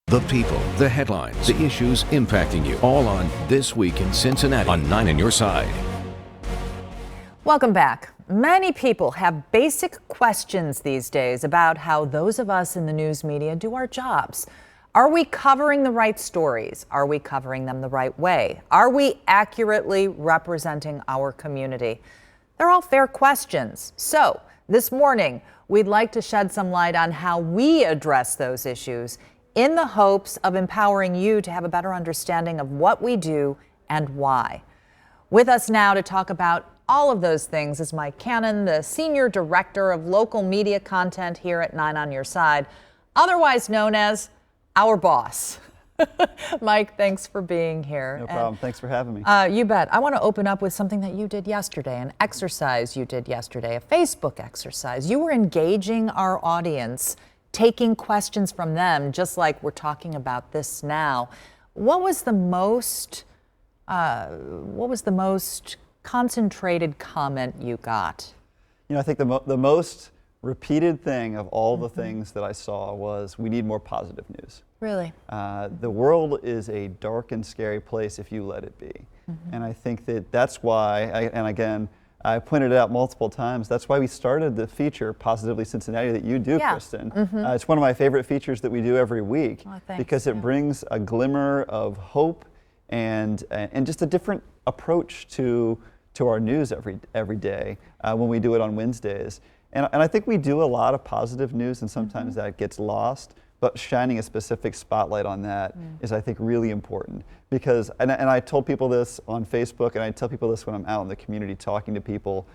The people, the headlines, the issues impacting you, all on This Week in Cincinnati on 9 on Your Side. Welcome back. Many people have basic questions these days about how those of us in the news media do our jobs. Are we covering the right stories? Are we covering them the right way? Are we accurately representing our community? They're all fair questions. So this morning, we'd like to shed some light on how we address those issues in the hopes of empowering you to have a better understanding of what we do and why. With us now to talk about all of those things is Mike Canan, the Senior Director of Local Media Content here at 9 on Your Side, otherwise known as our boss. Mike, thanks for being here. No problem. Thanks for having me. You bet. I want to open up with something that you did yesterday, an exercise you did yesterday, a Facebook exercise. You were engaging our audience, taking questions from them, just like we're talking about this now. What was the most concentrated comment you got? You know, I think the most repeated thing of all the things that I saw was we need more positive news. Really? The world is a dark and scary place if you let it be. And I think that's why, I pointed it out multiple times, that's why we started the feature Positively Cincinnati that you do, Kristen. It's one of my favorite features that we do every week because it brings a glimmer of hope and just a different approach to our news every day when we do it on Wednesdays. And I think we do a lot of positive news, and sometimes that gets lost, but shining a specific spotlight on that is, I think, really important. Because, and I told people this on Facebook, and I tell people this when I'm out in the community talking to people,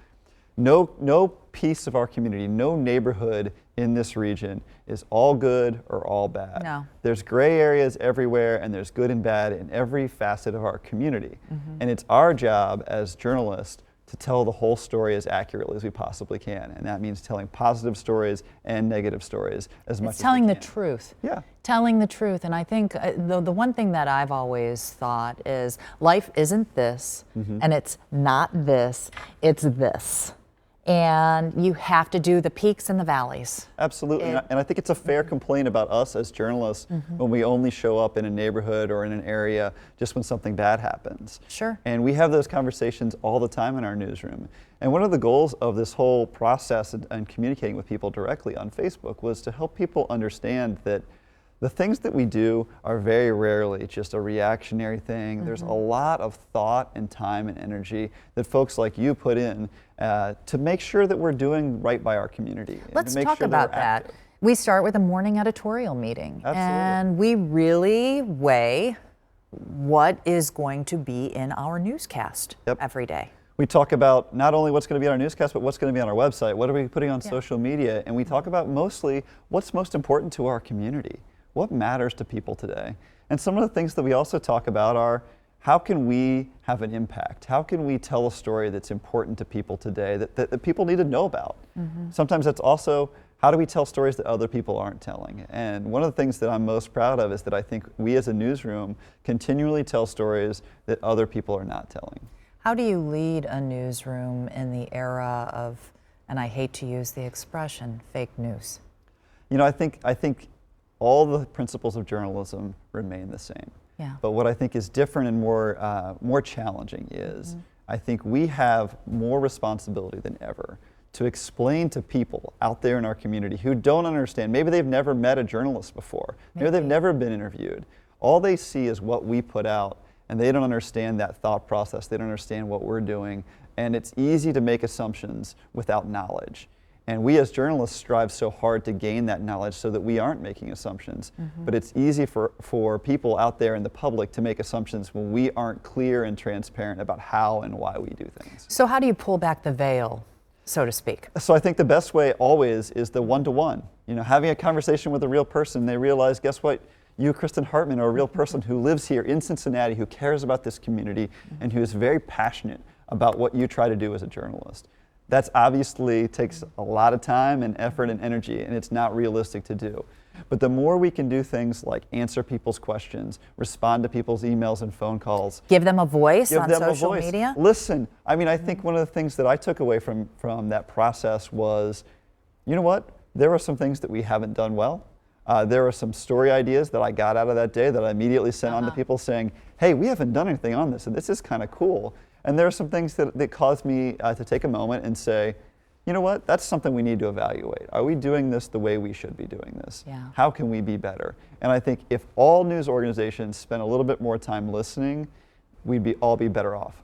no piece of our community, no neighborhood in this region is all good or all bad. No. There's gray areas everywhere, and there's good and bad in every facet of our community. And it's our job as journalists to tell the whole story as accurately as we possibly can. And that means telling positive stories and negative stories as much as we can. It's telling the truth. Yeah. Telling the truth. And I think the one thing that I've always thought is life isn't this, and it's not this, it's this. And you have to do the peaks and the valleys. Absolutely, and I think it's a fair complaint about us as journalists when we only show up in a neighborhood or in an area just when something bad happens. Sure. And we have those conversations all the time in our newsroom. And one of the goals of this whole process and communicating with people directly on Facebook was to help people understand that the things that we do are very rarely just a reactionary thing. There's a lot of thought and time and energy that folks like you put in to make sure that we're doing right by our community. Let's talk about that. We start with a morning editorial meeting. Absolutely. And we really weigh what is going to be in our newscast every day. We talk about not only what's going to be on our newscast, but what's going to be on our website. What are we putting on social media? And we talk about mostly what's most important to our community. What matters to people today? And some of the things that we also talk about are how can we have an impact? How can we tell a story that's important to people today that people need to know about? Sometimes that's also how do we tell stories that other people aren't telling? And one of the things that I'm most proud of is that I think we as a newsroom continually tell stories that other people are not telling. How do you lead a newsroom in the era of, and I hate to use the expression, fake news? You know, I think all the principles of journalism remain the same. Yeah. But what I think is different and more challenging is I think we have more responsibility than ever to explain to people out there in our community who don't understand. Maybe they've never met a journalist before. Maybe they've never been interviewed. All they see is what we put out, and they don't understand that thought process. They don't understand what we're doing. And it's easy to make assumptions without knowledge. And we as journalists strive so hard to gain that knowledge so that we aren't making assumptions. But it's easy for people out there in the public to make assumptions when we aren't clear and transparent about how and why we do things. So how do you pull back the veil, so to speak? So I think the best way always is the one-to-one. You know, having a conversation with a real person, they realize, guess what? You, Kristen Hartman, are a real person who lives here in Cincinnati, who cares about this community, and who is very passionate about what you try to do as a journalist. That's obviously takes a lot of time and effort and energy, and it's not realistic to do. But the more we can do things like answer people's questions, respond to people's emails and phone calls. Give them a voice on social media? Listen, I mean, I think one of the things that I took away from that process was, you know what? There are some things that we haven't done well. There were some story ideas that I got out of that day that I immediately sent on to people saying, hey, we haven't done anything on this, and this is kind of cool. And there are some things that caused me to take a moment and say, you know what, that's something we need to evaluate. Are we doing this the way we should be doing this? Yeah. How can we be better? And I think if all news organizations spent a little bit more time listening, we'd all be better off.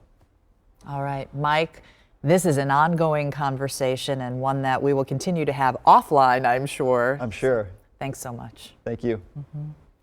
All right, Mike, this is an ongoing conversation and one that we will continue to have offline, I'm sure. I'm sure. Thanks so much. Thank you. Mm-hmm.